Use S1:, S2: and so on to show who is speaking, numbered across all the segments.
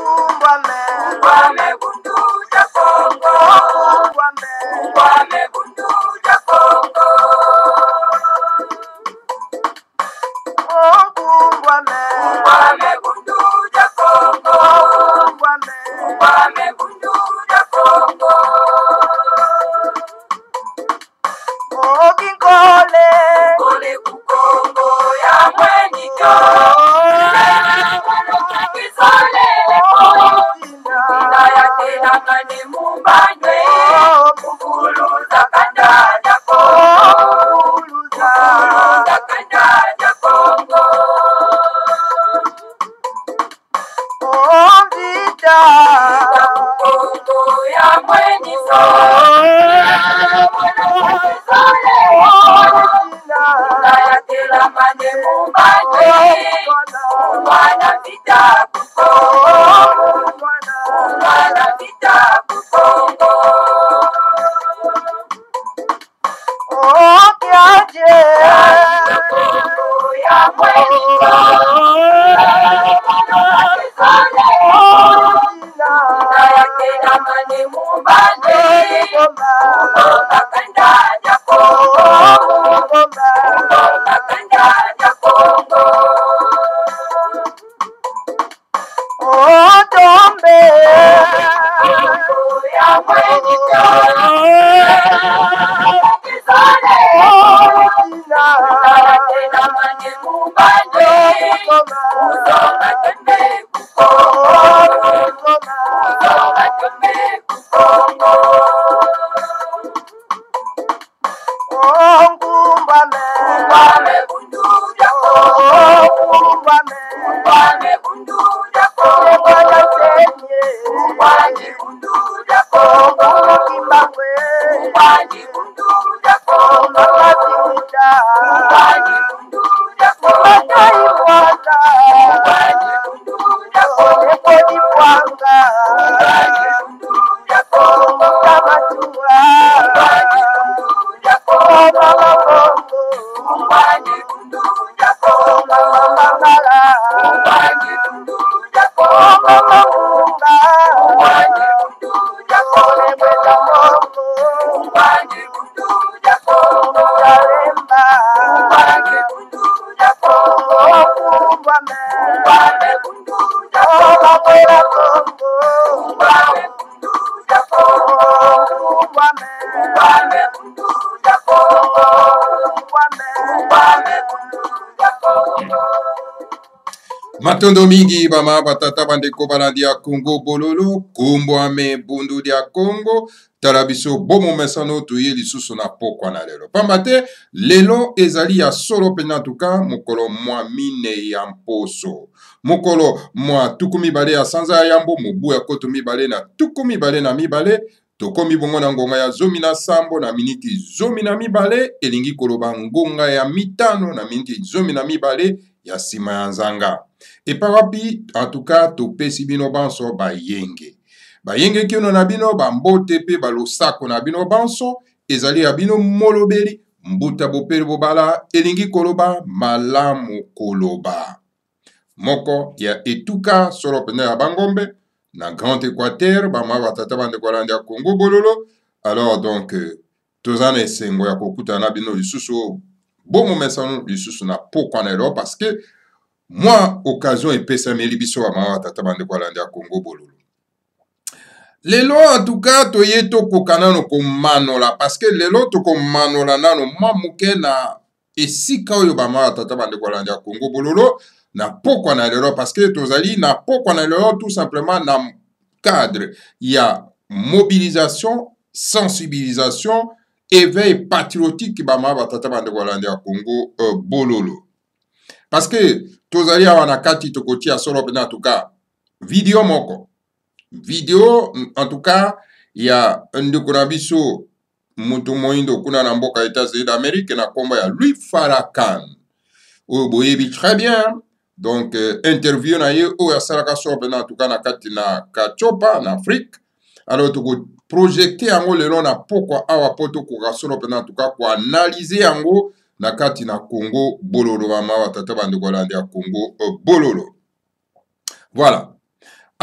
S1: Kumbwame bundu ja Kongo. Kumbwame bundu ja Kongo. Kumbwame bundu ja Kongo. Kumbwame bundu ja Kongo. Kole ku Kongo ya mweni jo. Ina ya tena mani mumbanye. Kukuluza kanda ja Kongo. Kukuluza kanda ja Kongo. Vita ku Kongo ya mweni so. Ina ya tena mani mumbanye. Mwana vita ku Kongo. Mwana vita ku Kongo. Kiaje Kongo ya mweni so. Ina ya tena mani mumbanye. Ngomba kanda ja Kongo. Ngomba kanda ja Kongo. Tombe ya mweni so. Ina ya tena mani mumbanye. Uzonga tembe ku Kongo. Uzonga tembe ku Kongo. Kumbwame bundu ja Kongo. Kumbwame bundu ja Kongo. Kumbwame bundu ja Kongo. Kumbwame bundu ja Kongo. Kumbwame bundu ja Kongo. Kumbwame bundu ja Kongo. Kumbwame bundu ja Kongo. Kumbwame bundu ja Kongo. Kumbwame bundu ja Kongo. Kumbwame bundu ja Kongo. Kumbwame bundu ja Kongo. Kumbwame bundu ja Kongo. Kumbwame bundu ja Kongo. Kumbwame bundu ja Kongo. Kumbwame bundu ja Kongo. Kumbwame bundu ja Kongo. Kumbwame bundu ja Kongo.
S2: Matondo mingi bama batata bandeko balandi ya Congo bololo kumbwame bundu dia Congo tarabiso bomo mesano tuye lisusu na pokwa na lelo pambate lelo ezali ya solo pena tuka mokolo mwa mine ya mposo mokolo mwa tukumi bale ya sanza ya yambo mobu ya koto mibale na tukumi bale na mibale tokomi bongo na ngonga ya zomi na sambo na miniti zomi na mibale elingi koloba ngonga ya mitano na miniti zomi na mibale ya sima ya nzanga epa wapi en tout cas topesi bino banso bayenge bayenge kino na bino bambote pe balosako na bino banso ezali ya bino molobeli mbuta bopeli bobala elingi koloba malamu koloba moko ya etuka solo pene ya bangombe na Grand Équateur bama batata bande kolanda Congo bololo alors donc tozana esengo ya kokuta na bino lisusu bomo mesano lisusu na pokwa na elo parce que moi occasion epesameli biso bama batata bande kolanda Congo bololo lelo en tout cas toye tokoka nano komanola parce que lelo tokomanola nano mamuke na esika oyo bama batata bande kolanda Congo bololo na pokwa na lelo parce que tozali na pokwa na lelo tout simplement na cadre ya mobilisation sensibilisation éveil patriotique bama batata bande kolanda Congo bololo parce que tozali awa na kati tokotia solo pena en tout cas video moko video en tout cas ya ndeko na biso mutu moindo kuna na mboka États-Unis d'Amérique na komba ya Louis Farrakhan oyo boyebi très bien donc interview na ye oyo asalaka solo pena en tout cas na kati na Kachopa na Afrique alors toko projecter yango lelo na pokwa awa po tokoka solo pena en tout cas ko analyser yango na kati na Congo bololo bama batata bandeko landi ya Congo bololo voilà.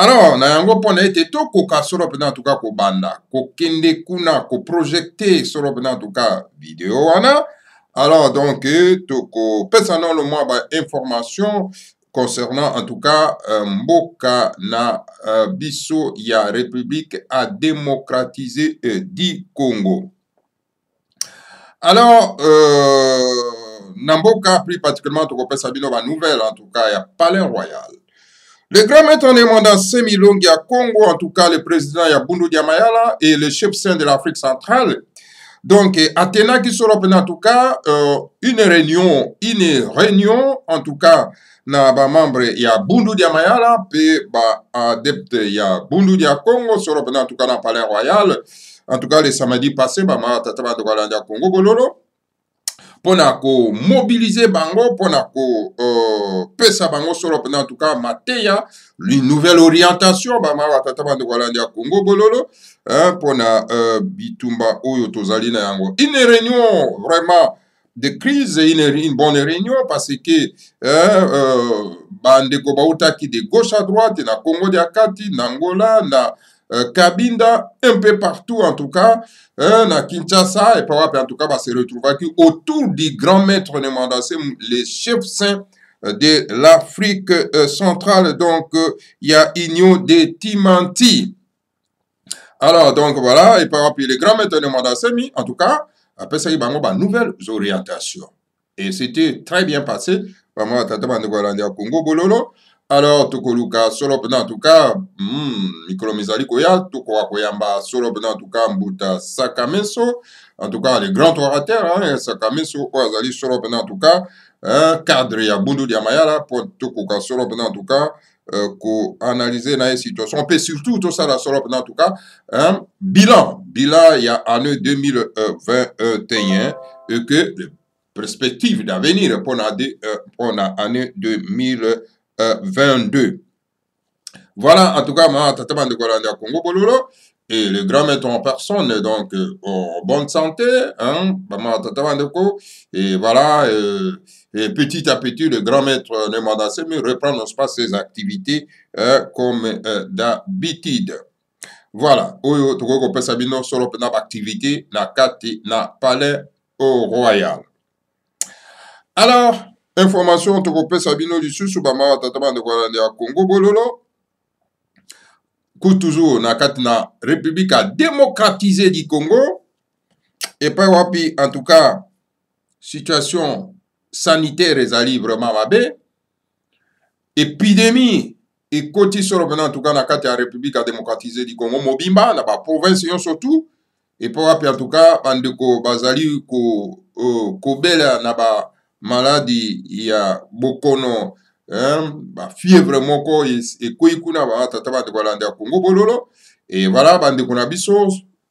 S2: Alors, na yango pona ete tokoka solo pena en tout cas kobanda, kokende kuna, koprojecte solo pena en tout cas vidéo wana. Alors, donc, toko pesa non le moins information concernant en tout cas mboka na biso ya République à démocratiser du Congo. Alors, Namboka, plus particulièrement, toko bino ba nouvelle, en tout cas, il y a Palais Royal. Le grand maître en mandat Semilongi à Congo, en tout cas, le président Yabundu Diamayala et le chef saint de l'Afrique centrale. Donc, Athéna qui sera en tout cas, une réunion, en tout cas, na ba membre ya Bundu Diamayala, puis ba adepte ya Bundu Dia Congo, sera en tout cas dans le Palais Royal. En tout cas, le samedi passé, ba ma tataba de Gualanda Congo Bololo. Pona ko mobiliser bango, pona ko pesa bango solo en tout cas mateya, une nouvelle orientation, ba ma tataba de Gualanda Congo Bololo, pona bitumba oyo tozali na yango. Une réunion vraiment de crise, une bonne réunion parce que bandeko bautaki de gauche à droite na Congo de Akati, na Angola, na Kabinda, un peu partout en tout cas, na Kinshasa, et par en tout cas, se retrouver autour du grand maître de Mandassé, les chefs saints de l'Afrique centrale. Donc, il y a Igno de Timanti. Alors, donc voilà, et par rapport le grand maître de Mandassé, en tout cas, après ça, il y a une nouvelle orientation. Et c'était très bien passé. Vraiment, Congo Bololo. Alors, Tokoluka, solo en tout cas, Mikolomizali Koya, Tokoa Koyamba, solo en tout cas, Mbuta Sakameso, en tout cas, les grands orateurs, Sakameso, Oazali, solo en tout cas, cadre ya Bundu Diamayala, pour Tokoka, solo en tout cas, ko analyser la situation. On peut surtout tout ça, la solo en tout cas, bilan, il y a année 2021, et que les perspectives d'avenir pour l'année 2022. Voilà, en tout cas, ma tatama de Golanda Congo Bololo, et le grand maître en personne, donc en bonne santé, et voilà, et petit à petit, le grand maître de Mandassé reprend, n'est-ce pas, ses activités comme d'habitude. Voilà, oyo toko pesa bino solo pena activité na kati na Palais Royal. Alors, information toko pesa bino lisusu bama tatama de Golanda Congo Bololo. Toujours na kati na République à démocratiser du Congo. Et pas wapi, en tout cas, situation sanitaire ezali vraiment mabe. Épidémie et côté sur en tout cas na kati ya République à démocratiser du Congo mobimba na ba province surtout. Et pas wapi en tout cas bandeko bazali ko bela na ba maladie ya bokono. Ba fièvre moko et koikuna ba tataba de Golanda Congo Bololo et voilà bande kuna biso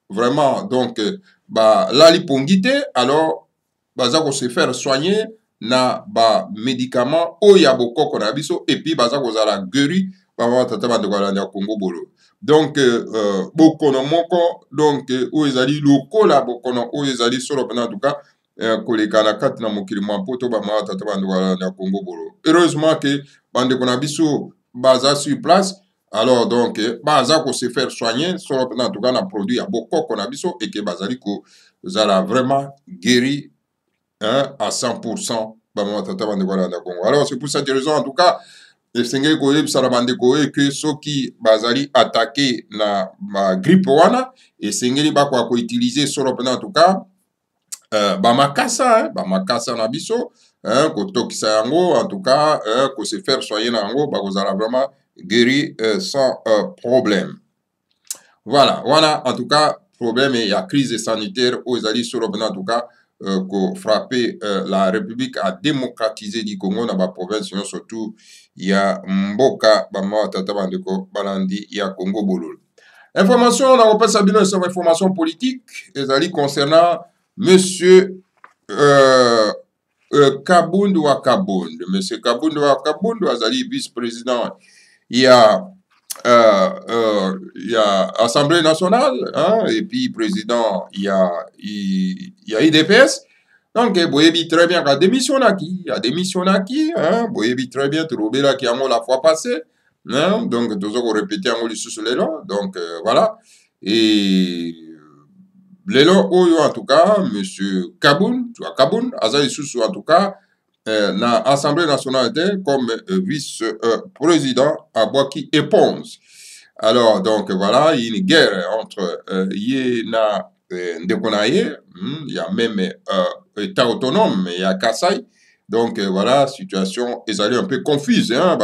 S2: vraiment donc ba lali pongité alors baza ko se faire soigner na ba médicament o ya bokoko na biso et puis baza ko zala guéri ba tataba de Golanda Congo Bololo donc bokono moko donc o ezali lokola bokono o ezali solo en tout cas koleka na kati na mokili mwa poto ba ma tata bandu na Congo Bolo. Heureusement que bande kona biso baza sur place alors donc baza ko se faire soigner solo en tout cas na produit ya bokoko na biso et que bazali ko zala vraiment guéri à 100% ba ma tata bandu na Congo. Alors c'est pour cette raison en tout cas esengeli koyebisa bandeko que soki bazali attaqué na ma grippe wana esengeli bakwa ko utiliser solo en tout cas bamakasa na biso kotokisa yango en tout cas ko se faire soigner na yango bakozala vraiment guéri sans problème. Voilà en tout cas problème il y a crise sanitaire aux ezali solo en tout cas ko frapper la République à démocratiser du Congo na ba province surtout il y a mboka bama tata bandeko balandi ya Congo Bololo. Information on a repassa bino sur information politique ezali concernant Monsieur Kabundu wa Kabundu. Monsieur Kabundu wa Kabundu, azali vice-président. Il y a Assemblée nationale, et puis président, il y a IDPS. Donc, vous voyez très bien qu'il y a démissionné qui, boyebi très bien, Troubela qui a la fois passée. hein? Donc tous répéter en sous lelo, donc voilà. Et lelo oyo en tout cas monsieur Kaboun, tu vois Kaboun azali sous en tout cas na Assemblée nationale comme vice-président à Boaki Eponze. Alors, donc voilà, il y a une guerre entre Yéna et Ndekonaye, il y a même État autonome, il y a Kassai. Donc voilà, situation est allée un peu confuse. Hein,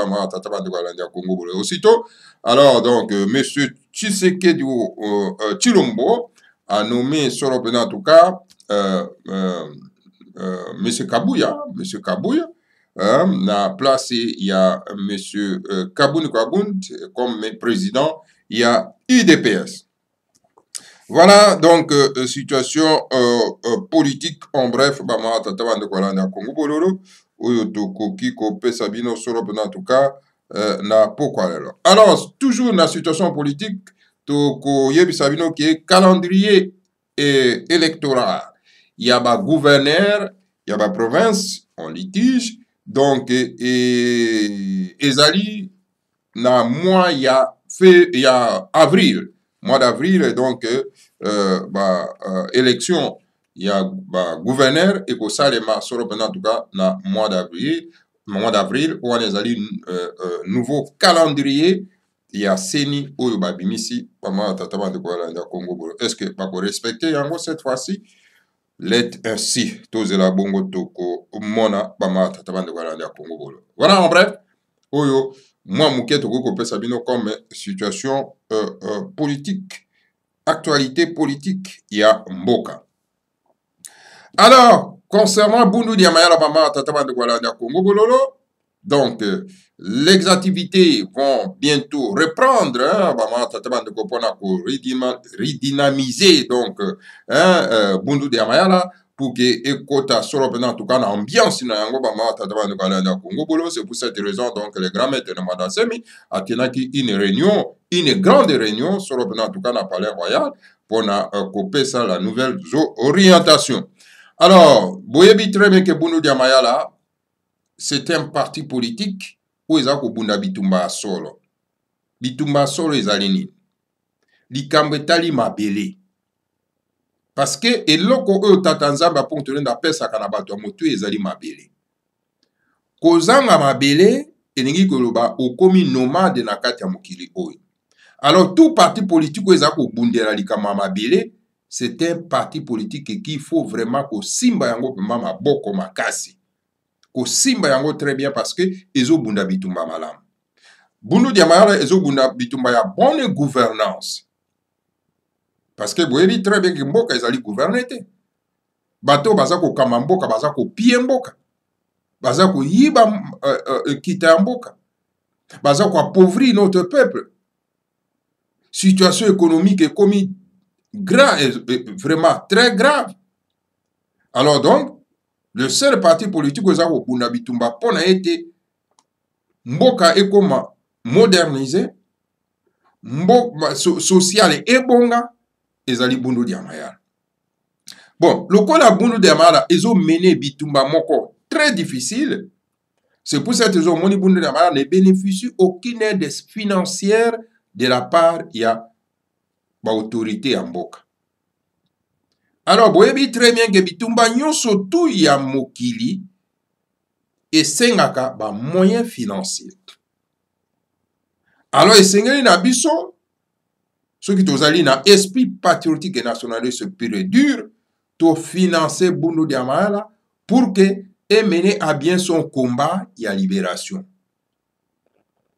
S2: aussitôt, alors donc, monsieur Tshisekedi Chilombo a nommé sur le en tout cas monsieur Kabouya, a placé, il y a monsieur Kaboun comme président, il y a IDPS. Voilà donc situation politique en bref, en tout cas, alors, toujours dans la situation politique, qui est calendrier électoral. Il y a un gouverneur, il y a une province en litige, donc, Ezali, na mois, il y a avril, mois d'avril, donc, élection, il y a gouverneur, et que ça, les en tout cas, na mois d'avril, où on Ezali, nouveau calendrier, il y a Seni, Oyo Babimisi, est-ce que, pour respecter, cette fois-ci, let ainsi tozela bongo toko mona bama tatabande walanda Congo bolo. Voilà en bref oyo moi muke toko kopesa bino comme situation politique, actualité politique ya mboka. Alors concernant Bundu Diamayala bama tatabande walanda Congo bololo, donc les activités vont bientôt reprendre, hein, redynamiser donc Bundu Diamayala pour que ekota solo en tout cas l'ambiance na yango Congo. C'est pour cette raison donc les grands maîtres de Madasemi a tenaki une grande réunion solo en tout cas na palais royal pour na couper ça la nouvelle orientation. Alors boyebi très bien que Bundu Diamayala c'est un parti politique où ils ont bunda bitumba solo. Bitumba solo ezali nini? Likambo etali mabele. Parce que eloko oyo tata nzambe pour tenir na pesa kana bato motu ezali mabele. Kozanga mabele elingi koloba okomi nomade na kati ya mokili oyo. Alors tout parti politique oyo ezako bundela likambo mabele, c'est un parti politique qui faut vraiment ko simba yango pema maboko makasi. Ko simba yango très bien parce que ezo bunda bitumba malam. Bundu Diamayala ezo bunda bitumba ya bonne gouvernance. Parce que vous voyez très bien que mboka ezali gouverner te. Bato baza ko kama mboka, baza ko pie mboka. Baza ko yiba kita mboka. Baza ko appauvrir notre peuple. Situation économique est comme grave, vraiment très grave. Alors donc le seul parti politique aux Arabes pour Nabitumba pour a été mboka ekoma modernisé, mboka social et bonga ezali Bundu Diamayala. Bon, le cas de Bundu Diamayala ezo mené bitumba moko très difficile. C'est pour cette raison que Bundu Diamayala ne bénéficie aucune aide financière de la part ya l'autorité en mboka. Alors, vous voyez très bien que bitumba nyonso tout ya mokili esengaka ba moyens financiers. Alors, esengeli na biso, ceux qui tozali na esprit patriotique et nationaliste pur et dur, to financer Bundu Diamayala pour que et mener à bien son combat ya libération.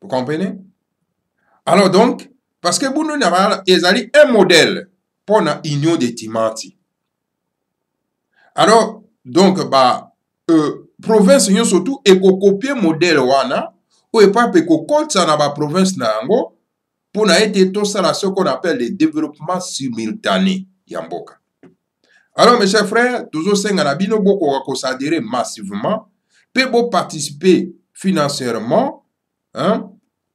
S2: Vous comprenez? Alors donc, parce que Bundu Diamayala ezali un modèle pour la union de Timati. Alors, donc, province yon surtout, et ko copier modèle wana, ou et pas ko kotsa na ba province na yango, pour na été tout ça ce qu'on appelle le développement simultané yamboka. Alors, mes chers frères, toujours senga na bino boko ko s'adhérer massivement, peut bo participer financièrement, hein,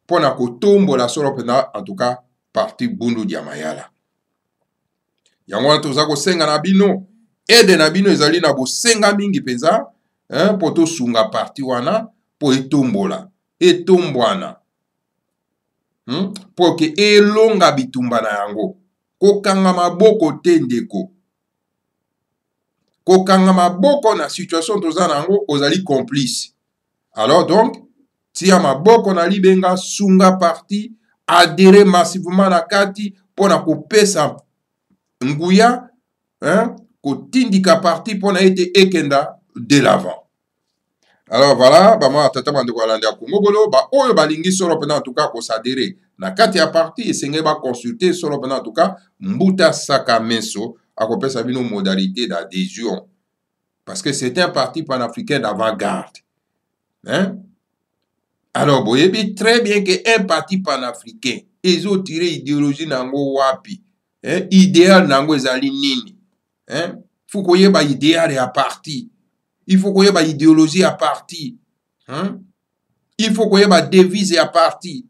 S2: pour na ko tombo la solo pena, en tout cas, parti Bundu Diamayala. Yango toza ko senga na bino, aide na bino ezali na bosenga mingi penza, hein, poto sunga parti wana po etombola, etombwana. pour que elonga bitumba na yango kokanga maboko te ndeko kokanga maboko na situation toza na yango ozali complice. Alors donc tia maboko na libenga sunga parti adhérer massivement na kati pona kopesa nguya kotindika parti pona ete ekenda de l'avant. Alors voilà, bama tata bande ko alanda Congo bolo ba oyo balingi solo pena en tout cas ko s'adhérer na kati ya parti esenge ba consulter solo pena en tout cas Mbuta Saka Menso akopesa bino modalité d'adhésion parce que c'est un parti panafricain d'avant-garde. Alors boyebi très bien que un parti panafricain ezo tiré idéologie nango wapi idéal nango ezali nini faut koyeba idéal ya parti. Il faut qu'il y ait une idéologie à parti. Il faut qu'il y ait une devise à parti.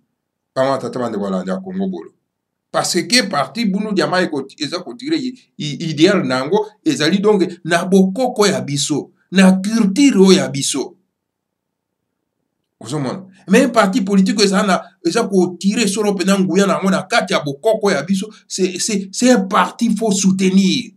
S2: Parce que parti, bunu diama eza kotire idéal nango, ezali donc na bokoko ya biso, na culture ya biso. Mais un parti politique eza kotire solo pena nguya nango na kati ya bokoko ya biso, c'est un parti qu'il faut soutenir.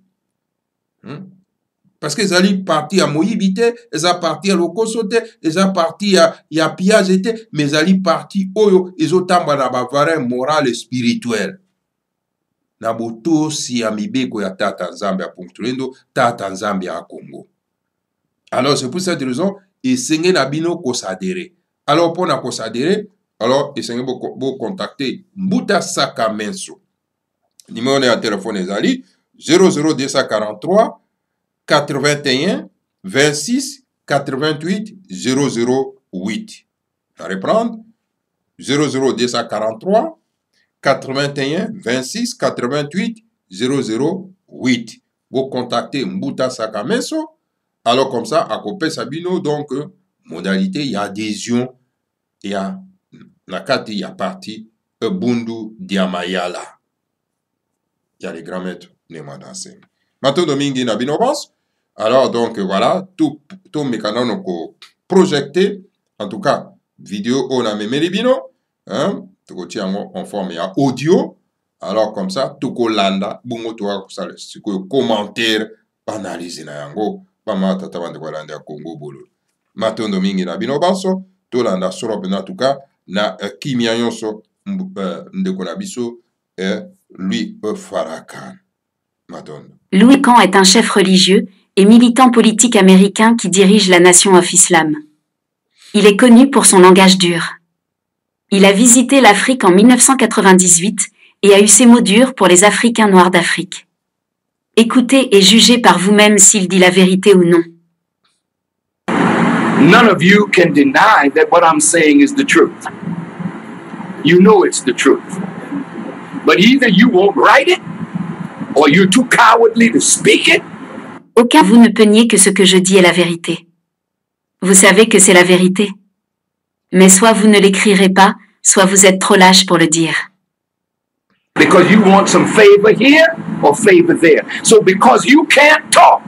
S2: Parce que ezali parti ya moyibite, eza parti ya lokosote, eza parti ya pillage te, mais ezali parti oyo ezotamba na bavare moral et spirituel. Na botosi ya mibeko ya tata Nzambe ya Punctulendo, tata Nzambe ya Congo. Alors c'est pour cette raison, esenge na bino ko s'adhérer. Alors pour na ko s'adhérer, alors esenge bo contacter Mbuta Saka Menso. Numéro de téléphone ezali 00243 81 26 88 008. Je vais reprendre 00243 81 26 88 008. Vous contactez Mbuta Saka Menso. Alors comme ça, à Kopé Sabino, donc modalité, il y a adhésion, il y a la carte, il y a partie Bundu Diamayala. Il y a les grands maîtres Nemadansem. Maintenant, Domingue Nabinobas. Alors, donc, voilà, tout mes canaux ont projeté, en tout cas, vidéo, on a même les bino, tout en forme à audio. Alors, comme ça, tout landa, bungo toi, ça, c'est que commentaire, analyse na yango, pas ma tata de Walanda Congo bolo. Maintenant, Domingue Nabinobas, tout landa solo, en tout cas, na kimia yonso, ndekonabiso, lui, Farakan.
S3: Louis Kahn est un chef religieux et militant politique américain qui dirige la Nation of Islam. Il est connu pour son langage dur. Il a visité l'Afrique en 1998 et a eu ses mots durs pour les Africains noirs d'Afrique. Écoutez et jugez par vous-même s'il dit la vérité ou non.
S1: None of you can deny that what I'm saying is the truth. You know it's the truth. But either you won't write it, or you're too cowardly to speak it.
S3: Aucun de vous ne peut nier que ce que je dis est la vérité. Vous savez que c'est la vérité. Mais soit vous ne l'écrirez pas, soit vous êtes trop lâche pour le dire.
S1: Because you want some favor here or favor there. So because you can't talk,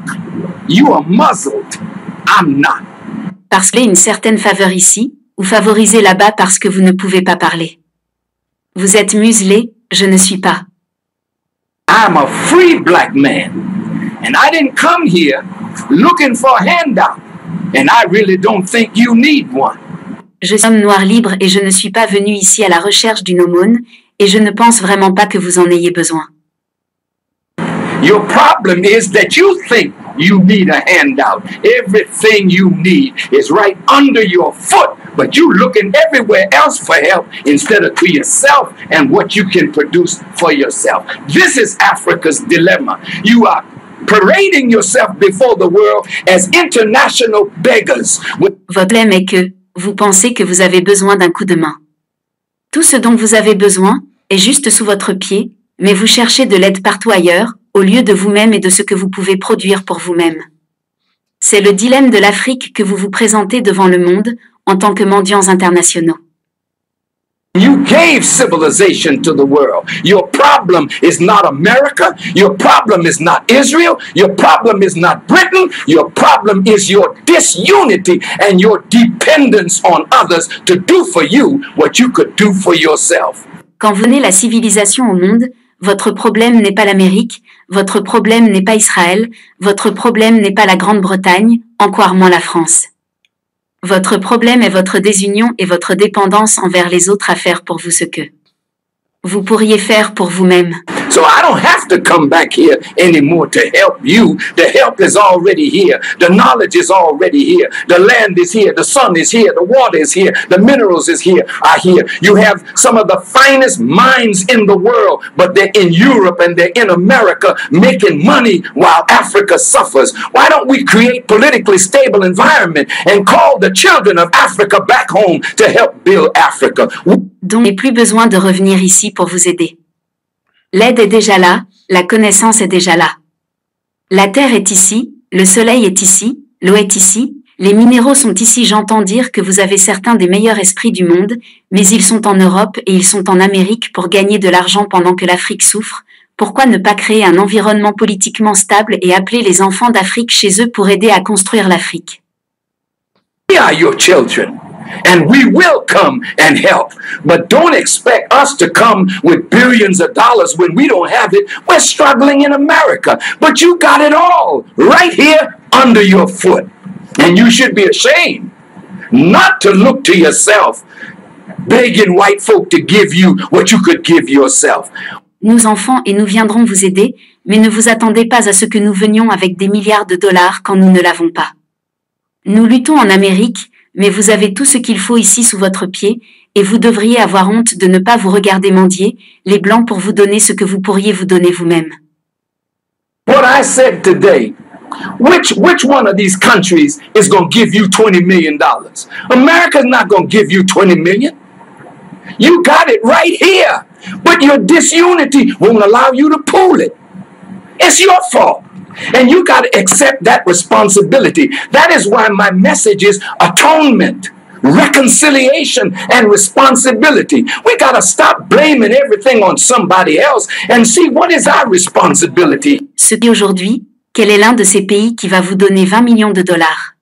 S1: you are muzzled. I'm not.
S3: Parce qu'il y a une certaine faveur ici, ou favorisée là-bas parce que vous ne pouvez pas parler. Vous êtes muselé, je ne suis pas.
S1: I'm a free black man, and I didn't come here looking for a handout, and I really don't think you need one.
S3: Je suis homme noir libre et je ne suis pas venu ici à la recherche d'une aumône, et je ne pense vraiment pas que vous en ayez besoin.
S1: Your problem is that you think you need a handout. Everything you need is right under your foot, but you're looking everywhere else for help instead of to yourself and what you can produce for yourself. This is Africa's dilemma. You are parading yourself before the world as international beggars.
S3: Votre problème est que vous pensez que vous avez besoin d'un coup de main. Tout ce dont vous avez besoin est juste sous votre pied, mais vous cherchez de l'aide partout ailleurs, au lieu de vous-même et de ce que vous pouvez produire pour vous-même. C'est le dilemme de l'Afrique que vous vous présentez devant le monde en tant que mendiants internationaux.
S1: You gave civilization to the world. Your problem is not America. Your problem is not Israel. Your problem is not Britain. Your problem is your disunity and your dependence on others to do for you what you could do for yourself.
S3: Quand vous venez la civilisation au monde, votre problème n'est pas l'Amérique, votre problème n'est pas Israël, votre problème n'est pas la Grande-Bretagne, encore moins la France. Votre problème est votre désunion et votre dépendance envers les autres à faire pour vous ce que vous pourriez faire pour vous-même.
S1: So I don't have to come back here anymore to help you. The help is already here. The knowledge is already here. The land is here. The sun is here. The water is here. The minerals are here. You have some of the finest minds in the world, but they're in Europe and they're in America making money while Africa suffers. Why don't we create politically stable environment and call the children of Africa back home to help build Africa?
S3: Donc, il n'y a plus besoin de revenir ici pour vous aider. L'aide est déjà là, la connaissance est déjà là. La terre est ici, le soleil est ici, l'eau est ici, les minéraux sont ici. J'entends dire que vous avez certains des meilleurs esprits du monde, mais ils sont en Europe et ils sont en Amérique pour gagner de l'argent pendant que l'Afrique souffre. Pourquoi ne pas créer un environnement politiquement stable et appeler les enfants d'Afrique chez eux pour aider à construire l'Afrique?
S1: We are your children. And we will come and help. But don't expect us to come with billions of dollars when we don't have it. We're struggling in America. But you got it all right here under your foot. And you should be ashamed not to look to yourself, begging white folk to give you what you could give yourself.
S3: Nous enfants et nous viendrons vous aider, mais ne vous attendez pas à ce que nous venions avec des milliards de dollars quand nous ne l'avons pas. Nous luttons en Amérique, mais vous avez tout ce qu'il faut ici sous votre pied, et vous devriez avoir honte de ne pas vous regarder mendier, les Blancs pour vous donner ce que vous pourriez vous donner vous-même.
S1: What I said today, which one of these countries is going to give you $20 million? America's not going to give you $20 million. You got it right here, but your disunity won't allow you to pool it. It's your fault. And you got to accept that responsibility. That is why my message is atonement, reconciliation, and responsibility. We got to stop blaming everything on somebody else and see what is our responsibility.
S3: Ce qui aujourd'hui, quel est l'un de ces pays qui va vous donner 20 millions de dollars?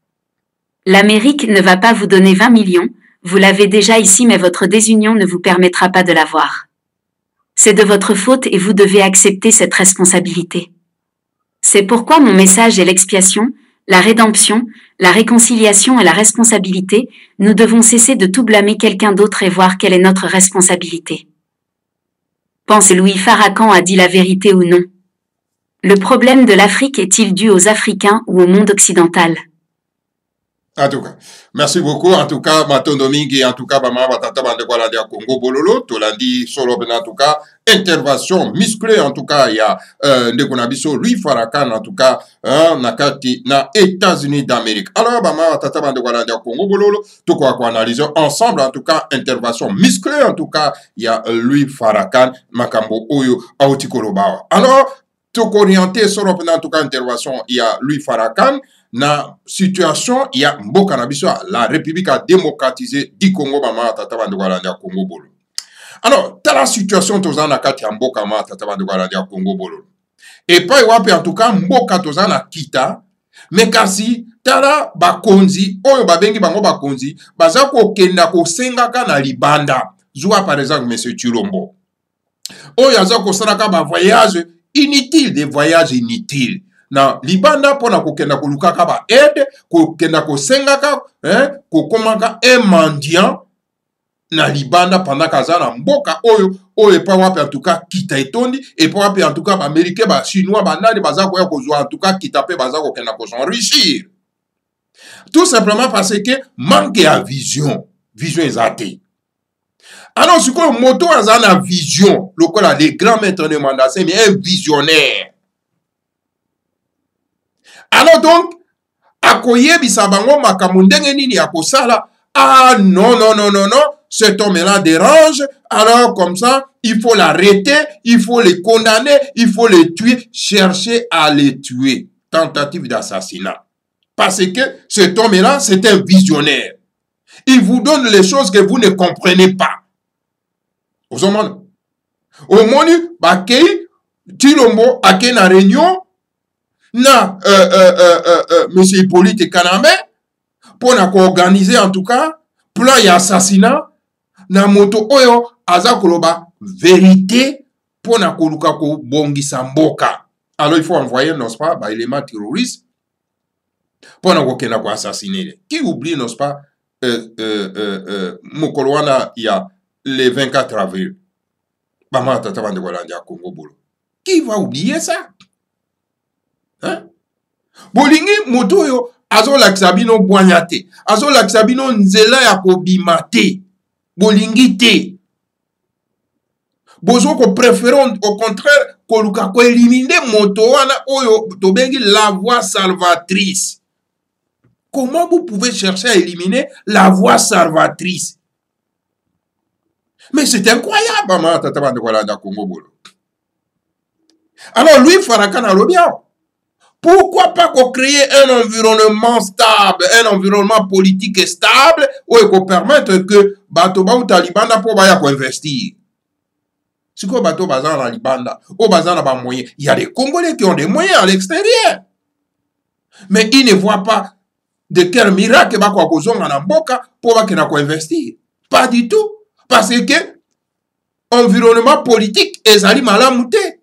S3: L'Amérique ne va pas vous donner 20 millions, vous l'avez déjà ici, mais votre désunion ne vous permettra pas de l'avoir. C'est de votre faute et vous devez accepter cette responsabilité. C'est pourquoi mon message est l'expiation, la rédemption, la réconciliation et la responsabilité. Nous devons cesser de tout blâmer quelqu'un d'autre et voir quelle est notre responsabilité. Pensez Louis Farrakhan a dit la vérité ou non? Le problème de l'Afrique est-il dû aux Africains ou au monde occidental?
S2: En tout cas, merci beaucoup. En tout cas, Maton Domingue, en tout cas, Bama Batata Bandegwalandi à Congo Bololo, Tolandi Solo, en tout cas, intervention musclée, en tout cas, il y a Ndekonabiso, Louis Farrakhan, en tout cas, Nakati, na États-Unis d'Amérique. Alors, Bama Batata Bandegwalandi à Congo Bololo, tout quoi qu'on analyse ensemble, en tout cas, intervention musclée, en tout cas, il y a Louis Farrakhan, Makambo Oyo, Aotikolobawa. Alors, tout orienté sur en tout cas, intervention, il y a Louis Farrakhan. Na situation il y a mboka na biso la République a démocratisé du Congo bama tata bande kwalandia Congo bolo. Alors tala situation tozana kati ya mboka ma tata bande kwalandia Congo bolo. Et pas wapi en tout cas mboka tozana kita mais kasi tala bakonzi oyo babengi bango bakonzi baza ko kenda ko sengaka na libanda zuwa par exemple monsieur Chilombo. Oyo aza ko salaka ba voyage inutile, des voyages inutiles. Na libanda pona kokenda kolukaka ba aide kokenda kosengaka kokomaka un mendiant na libanda pendant kaza na mboka oyo pa wapi en tout cas kita etondi et pa wapi en tout cas ba américain ba chinois ba nani baza koya kozwa en tout cas kita pe baza kokenda ko s'enrichir tout simplement parce que manque ya vision ezate. Alors ce que moto aza na vision lokola les grands maîtres de mandasin mais un visionnaire. Alors donc, akoye bisabango makamundenge nini ya kosala. Ah non, cet homme-là dérange. Alors comme ça, il faut l'arrêter, il faut le condamner, il faut le tuer. Chercher à le tuer. Tentative d'assassinat. Parce que cet homme-là, c'est un visionnaire. Il vous donne les choses que vous ne comprenez pas. Au monu, bakei, Chilombo, ake na réunion, na monsieur Hippolyte Kanambe pour organiser en tout cas plan et assassinat na moto oyo aza koloba vérité pour na koluka ko bongisa mboka. Alors il faut envoyer, n'est-ce pas, bah, élément terroriste pour na kokena ko assassiner. Qui oublie, n'est-ce pas, Mokolwana, il y a le 24 avril. Maman tata bande Walandi à Congo Bolo. Qui va oublier ça? Hein? Bolingi motoyo azo laksabino boignate. Azo laksabino nzela ya kobimate. Bolingi te. Bozo ko préférons au contraire koluka ko éliminer moto wana oyo tobengi la voie salvatrice. Comment vous pouvez chercher à éliminer la voie salvatrice? Mais c'est incroyable, maman tata bande Walandi à Congo Bolo. Alors lui Farrakhan a bien. Pourquoi pas qu'on crée un environnement stable, un environnement politique stable, où il peut permettre que Batoba ou Talibanda pour investir. C'est quoi Bato Bazan dans Libanda? Au Bazan n'a pas moyen. Il y a des Congolais qui ont des moyens à l'extérieur. Mais ils ne voient pas de quel miracle va quoi causer en Amboka pour investir. Pas du tout. Parce que environnement politique est allé malamouté.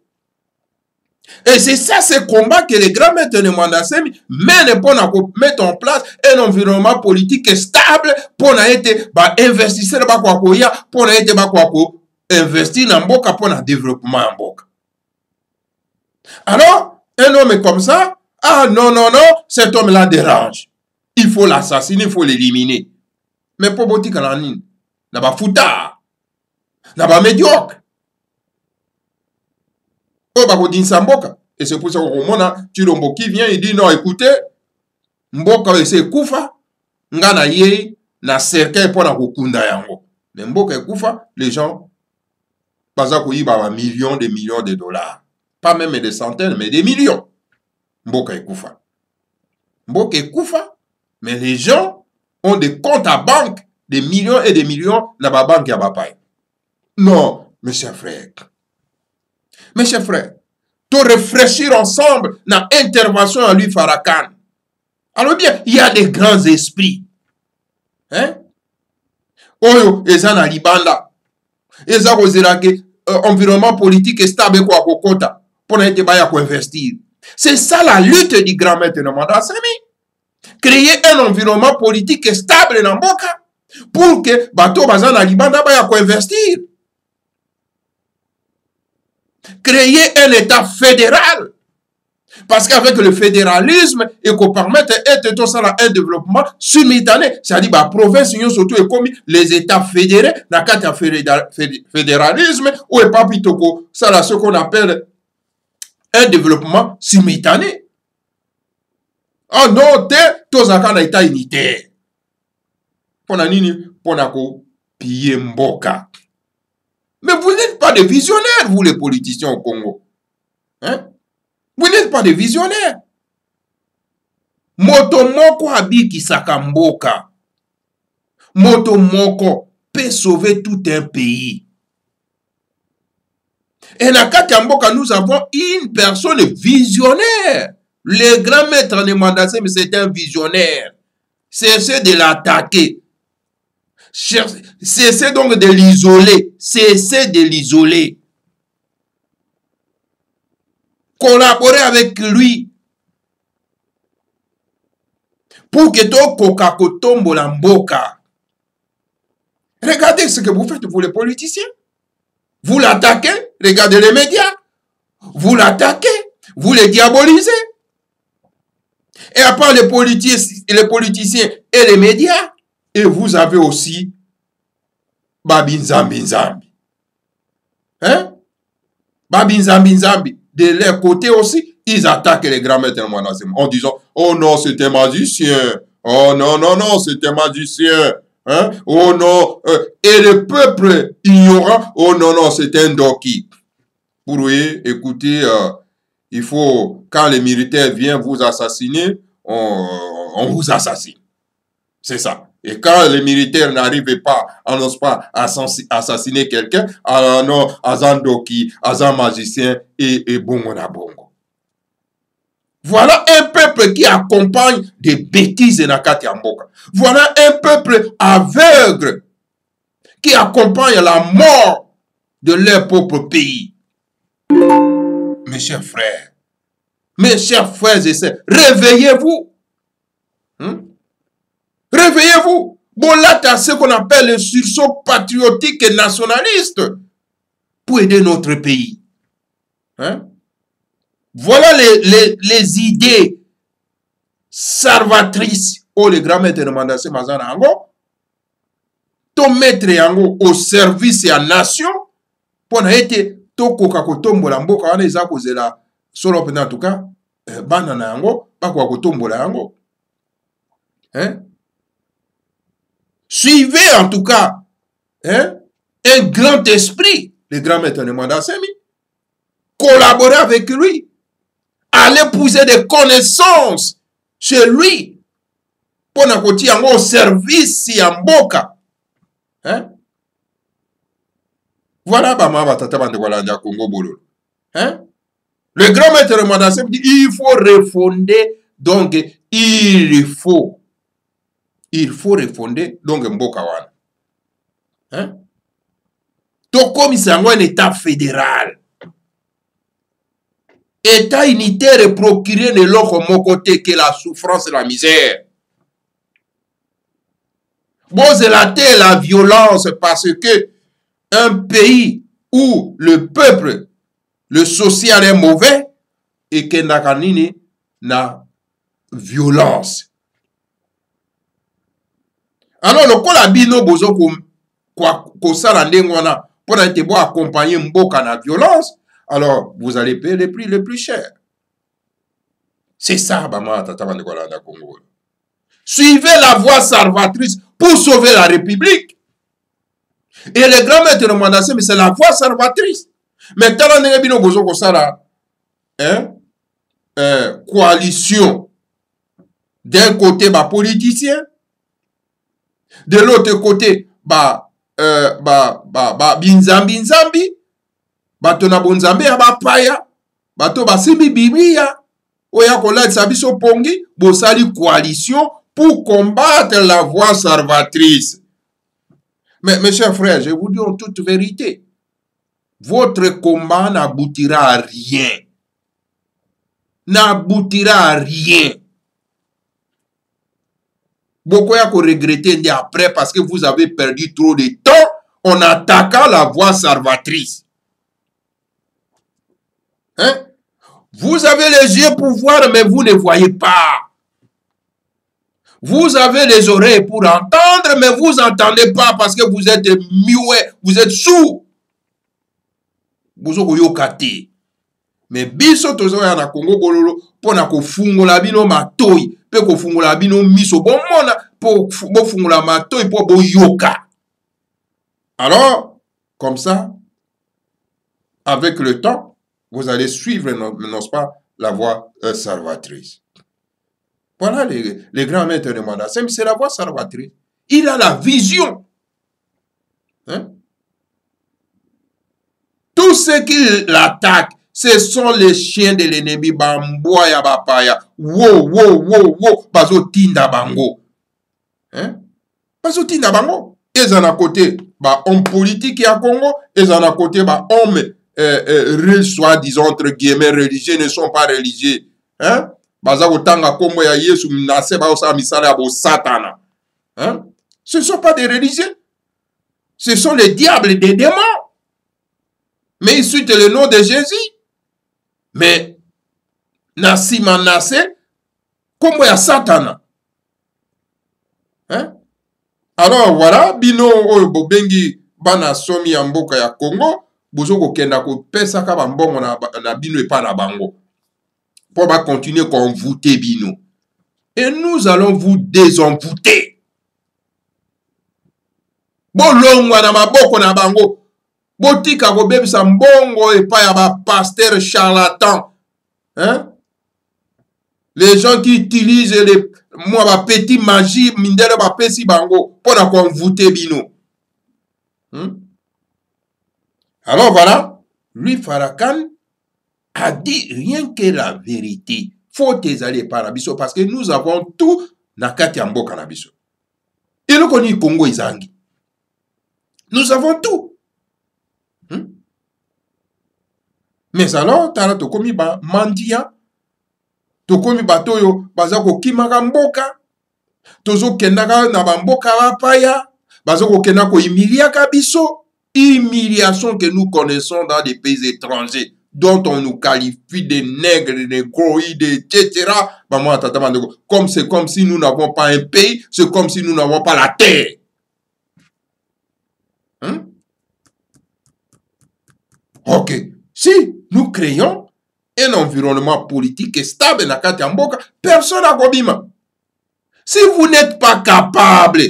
S2: Et c'est ça, ce combat que les grands maîtres de Mandasemi mènent pour mettre en place un environnement politique stable pour investir pour investir dans Mboka pour le développement en Mboka. Alors, un homme comme ça, ah non, non, non, cet homme-là dérange. Il faut l'assassiner, il faut l'éliminer. Mais pour Boti Kalanine, n'a pas foutard, n'a pas médiocre. Et c'est pour ça qu'au moment Chilombo qui vient, il dit non, écoutez, Mboka c'est Koufa, Ngana ye, na cercueil pour la Kukunda yango. Mais Mboka et Koufa, les gens, pas à quoi millions de dollars. Pas même des centaines, mais des millions. Mboka et Koufa. Mboka et Koufa, mais les gens ont des comptes à banque, des millions et des millions, dans la banque à Bapaï. Non, mes chers frères. Mes chers frères, de réfléchir ensemble dans l'intervention à lui Farrakhan. Alors bien, il y a des grands esprits. Hein? Oyo, ezana libanda. Eza kozerake environnement politique stable kwa kokota. Pour être baya ko investir. C'est ça la lutte du grand maître de Mandasemi. Créer un environnement politique stable dans Mboka pour que bato bazana libanda baya ko investir. Créer un État fédéral. Parce qu'avec le fédéralisme, il peut permettre tout ça un développement simultané. C'est-à-dire, la province, surtout, est comme les États fédérés, dans le fédéralisme, ou est pas plutôt ça, ce qu'on appelle un développement simultané. Ah non, tout ça, c'est un État unitaire. Pour piller Mboka. Mais vous n'êtes pas des visionnaires, vous les politiciens au Congo. Hein? Vous n'êtes pas des visionnaires. Moto moko abiki sakamboka. Moto moko peut sauver tout un pays. Et dans Kakamboka, nous avons une personne visionnaire. Le grand maître de Mandasemi, c'est un visionnaire. Cessez de l'attaquer. Cessez donc de l'isoler. Cessez de l'isoler. Collaborez avec lui. Pour que ton coca tombe la mboka. Regardez ce que vous faites, vous les politiciens. Vous l'attaquez. Regardez les médias. Vous l'attaquez. Vous les diabolisez. Et à part les politiciens et les médias, et vous avez aussi Babinzambi Nzambi. Hein? Babinzambi Nzambi. De leur côté aussi, ils attaquent les grands maîtres en disant oh non, c'est un magicien. Oh non, non, non, c'est un magicien. Hein? Oh non. Et le peuple ignorant, oh non, non, c'est un doki. Pour vous, écoutez, il faut, quand les militaires viennent vous assassiner, on vous assassine. C'est ça. Et quand les militaires n'arrivent pas, on n'ose pas assassiner quelqu'un, alors non, Azan Doki, Azan magicien et Bongo na Bongo. Voilà un peuple qui accompagne des bêtises dans Nakati Mboka. Voilà un peuple aveugle qui accompagne la mort de leur propre pays. Mes chers frères et sœurs, réveillez-vous. Réveillez-vous. Bon, là, tu as ce qu'on appelle le sursaut patriotique et nationaliste pour aider notre pays. Voilà les idées salvatrices. Oh, les grands maîtres de Mandassé Mazana Ango. Ton maître yango au service et à nation. Pour n'être to koka kotombola mboka wana eza kozela solo pena en tout cas bana na yango bakwa kotombola yango. Suivez en tout cas un grand esprit, le grand maître de Mandassemi. Collaborez avec lui. Allez pousser des connaissances chez lui. Pour n'akoti yango au service et à mboka. Voilà Congo Bololo. Le grand maître de Mandassé dit il faut refonder, donc il faut refonder donc mboka wana. Donc comme c'est un état fédéral, état unitaire et procuré de l'autre mon côté que la souffrance et la misère. Bon, c'est la violence parce que un pays où le peuple, le social est mauvais et que nakanini na violence. Alors, le kola bino bozo ko sala ndengwana pour être bon accompagner mboka na violence, alors vous allez payer le prix le plus cher. C'est ça, Bama Tata Bandekolanda Congo. Suivez la voie salvatrice pour sauver la République. Et le grand maître de Mandassé, mais c'est la voie salvatrice. Mais tant que coalition, d'un côté, politicien, de l'autre côté, binzambi, tona bonzambi, paya, bato basimbi bibia, oya kola sabiso pongi, bosali coalition pour combattre la voie salvatrice. Mais mes chers frères, je vous dis en toute vérité, votre combat n'aboutira à rien. N'aboutira à rien. Beaucoup à regretter après parce que vous avez perdu trop de temps en attaquant la voie salvatrice. Vous avez les yeux pour voir, mais vous ne voyez pas. Vous avez les oreilles pour entendre, mais vous n'entendez pas parce que vous êtes muet, vous êtes sourds. Vous avez yokate. Mais biso tozoya na Congo Bololo pour na kofungola bino matoi, pe kofungola bino miso bon mona pour kofungola matoi pour boyoka. Alors, comme ça, avec le temps, vous allez suivre, n'est-ce pas, la voie salvatrice. Voilà les grands maîtres de Mandassé, c'est la voie salvatrice. Il a la vision. Tous ceux qui l'attaquent, ce sont les chiens de l'ennemi. Bamboya bapaya. Wo. Bazo tinda bango. Bazo tinda bango. Ils en à côté, homme politique à Congo. Ils en à côté, homme, soi-disant, entre guillemets, religieux, ne sont pas religieux. Ce ne sont pas des religieux. Ce sont les diables et des démons. Mais ils suivent le nom de Jésus. Mais Nassi Manassé, comme il y a Satan. Alors voilà, bino bobengi bana somi ya mboka ya Congo, bozo kokenda ko pesa ka bambongo na bino et pas na bango. Pour continuer à envoûter bino. Et nous allons vous désenvoûter. Bolongwa na maboko na bango. Botika ko bebisa mbongo et pas ya pasteur charlatan. Les gens qui utilisent les petits magie mindele pesi bango pour na envoûter bino. Alors voilà, lui Farrakhan a dit rien que la vérité. Faut tes aller par Abisso parce que nous avons tout na kati ambo kanabiso. Et le Congo Izangi. Nous avons tout. Mais alors, tala tokomi ba mandia, tokomi batoyo bazako kimaka mboka, tozo kendaka na bamboka bapaya, bazako kendako humiliaka biso, humiliation que nous connaissons dans des pays étrangers, dont on nous qualifie de nègres, de négroïdes, etc. Comme c'est comme si nous n'avons pas un pays, c'est comme si nous n'avons pas la terre. Hein? Ok. Si nous créons un environnement politique stable, personne n'a kobima. Si vous n'êtes pas capable,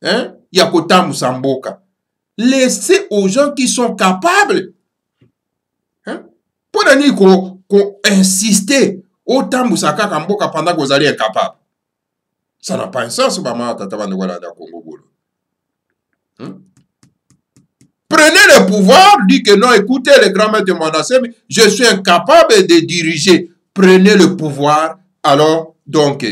S2: hein, Yakota Musamboka, laissez aux gens qui sont capables. Hein? Pour dire qu'on insister autant Moussaka Kamboka pendant que vous allez être capable. Ça n'a pas un sens, maman, tata Congo. Hein? Prenez le pouvoir, dites que non, écoutez les grands maîtres de Mandassem, je suis incapable de diriger. Prenez le pouvoir, alors, donc,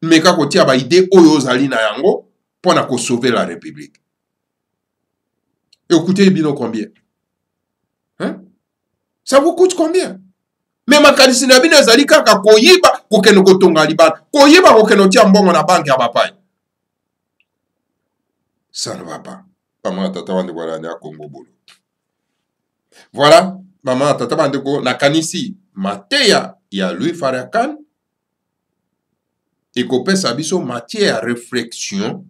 S2: meka kotia ba idée oyo zali na yango pour sauver la République. Écoutez bino combien? Hein? Ça vous coûte combien? Mais makanisi na bino zali kaka koyiba kokeno kotonga libana. Koyiba kokeno tia mbongo na banque ya bapai. Ça ne va pas. Maman tata wande wala na Congo bolo. Voilà, maman tata wande ko na kanisi mateya ya Louis Farrakhan et qu'on peut s'abisso matière à réflexion.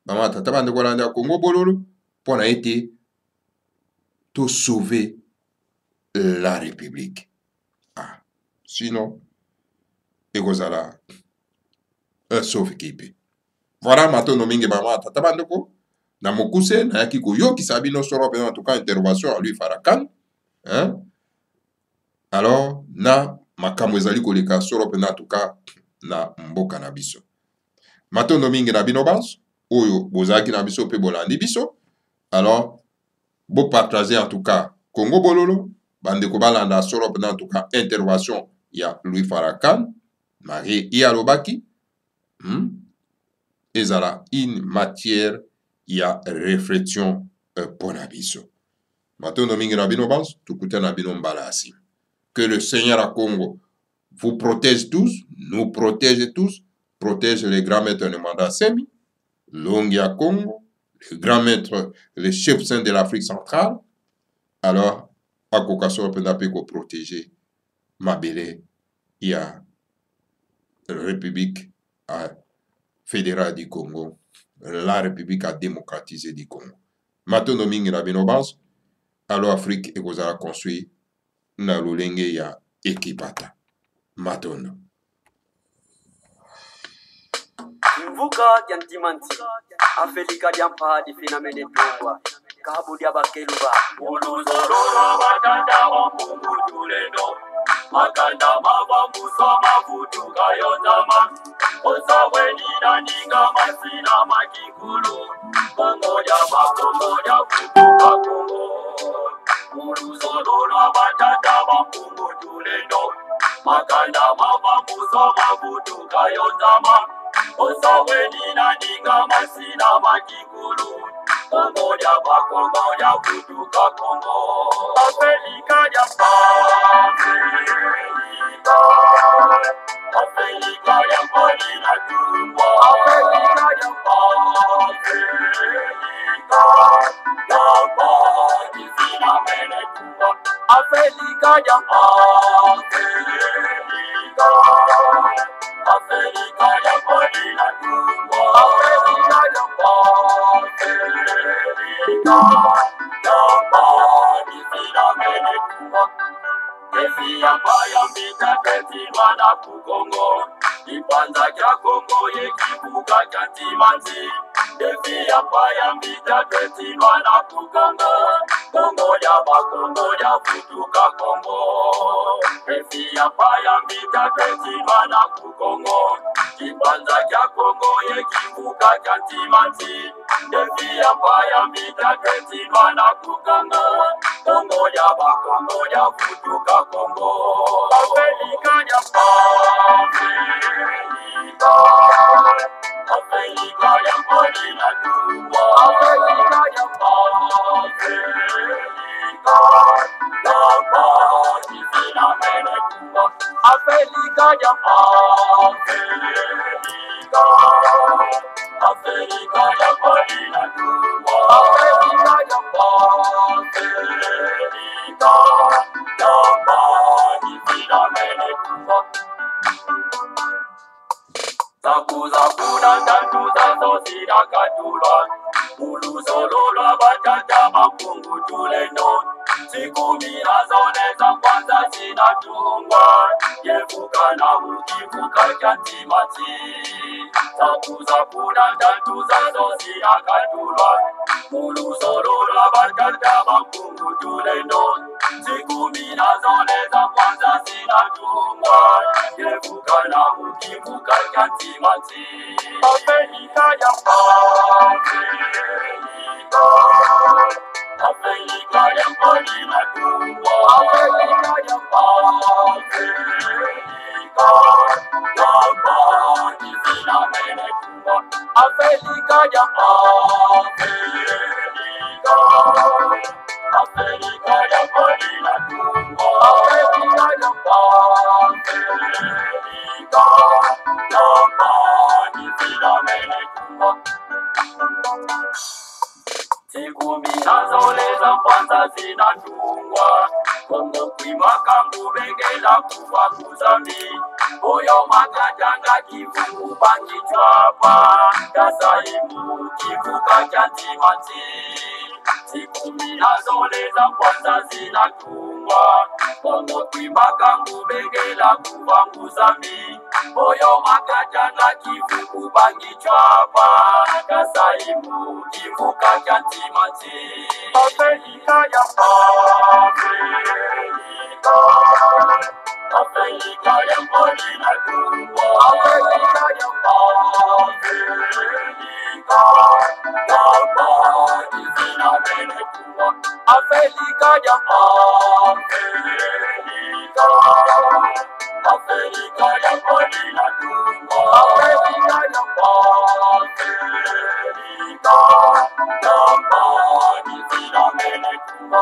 S2: Maman tata wande wala na Congo bolo pour na été tout sauver la République. Ah, sinon, ekozala sauf équipe. Voilà, maintenant, mingi maman tata wande ko. Na mokuse na yaki koyoki sabino soro en tout cas intervention à lui Farrakhan, hein? Alors na makambo ezali koleka soro en tout cas na mboka na biso. Matondo mingi na bino banso oyo bozaki na biso pe bolandi biso. Alors bo partager en tout cas Congo bololo bande ko balanda soro en tout cas intervention ya Louis Farrakhan Marie Ialobaki, ezala une matière il y a réflexion pour Nabiso. Maintenant, que le Seigneur à Congo vous protège tous, nous protège tous, protège les grands maîtres de Mandassemi, Longia Congo, les grands maîtres, les chefs saints de l'Afrique centrale. Alors, à Kokaso, on protéger Mabélé, il y a la République fédérale du Congo. La République a démocratisé du Congo. Maintenant, mingi na binobas, alors Afrique est kozala construit na lulenge ya ekipata. Maintenant.
S4: Mvuka yantimanti, Afrika yampa di finamene tuwa, kabu dia bakeluba. Uluzorora batanda wa mungu tulendo, makanda mava musa mafutu kayotama. Osaweni na ninga masina makikulu, Kongo ya kutuka Kongo. Uluzorora batanda wa mungu tulendo, makanda mava musa mafutu kayotama. Osaweni na ninga masina makikulu, Kongo ya kutuka Kongo. Afrika ya Afrika ya pali na tumbo. Afrika ya pali sina mene tumbo. Afrika ya Afrika ya pali na tumbo. Afrika ya pali sina mene tumbo. Efi ya mbita keti wana kukongo, ipanza kya Kongo yekibuka kya timanzi. Efi ya mbita keti wana kukongo, Kongo ya futuka Kongo. Efi ya mbita keti wana kukongo, ipanza kya Kongo yekibuka kya timanzi. Efi ya mbita keti wana kukongo, Kongo ya futuka Kongo. Afrika ya Afrika ya pali na tumbo. Afrika ya Africa ya Africa ya Polina Dumbo. Africa ya Jamani Philomene Dumbo. Zakuzakuna ntantu zazo zirakatulwa ulusolo lwabatata makungu tuleno zikumi nazo neza kwanza zinatungwa yevukana mukivuka kya ntimatsi. Zakuzakuna ntantu zazo zirakatulwa ulusolo lwabatata makungu tuleno zikumi nazo neza kwanza zinatungwa yevukana mukivuka kya ntimatsi. Afrika ya Afrika ya Polina Dumbo. Afrika ya Jamani Philomene Dumbo. Afrika ya Afrika ya Polina Dumbo. Afrika ya Jamani Philomene Dumbo. Zikumi nazo leza kwanza zinatungwa Kongo kwimakambu bengela kuva kuzami Oyo makajanga kivuku bangichwapa Kasaimu kivuka kya ntimatsi. Zikumi nazo leza kwanza zinatungwa Kongo kwimakambu bengela kuva kuzami Oyo makajanga kivuku bangichwapa Kasaimu kivuka kya ntimatsi. Afrika ya Afrika ya Polina Dumbo. Afrika ya Jamani Philomene Dumbo. Afrika ya Afrika ya Polina Dumbo. Afrika ya Jamani Philomene Dumbo.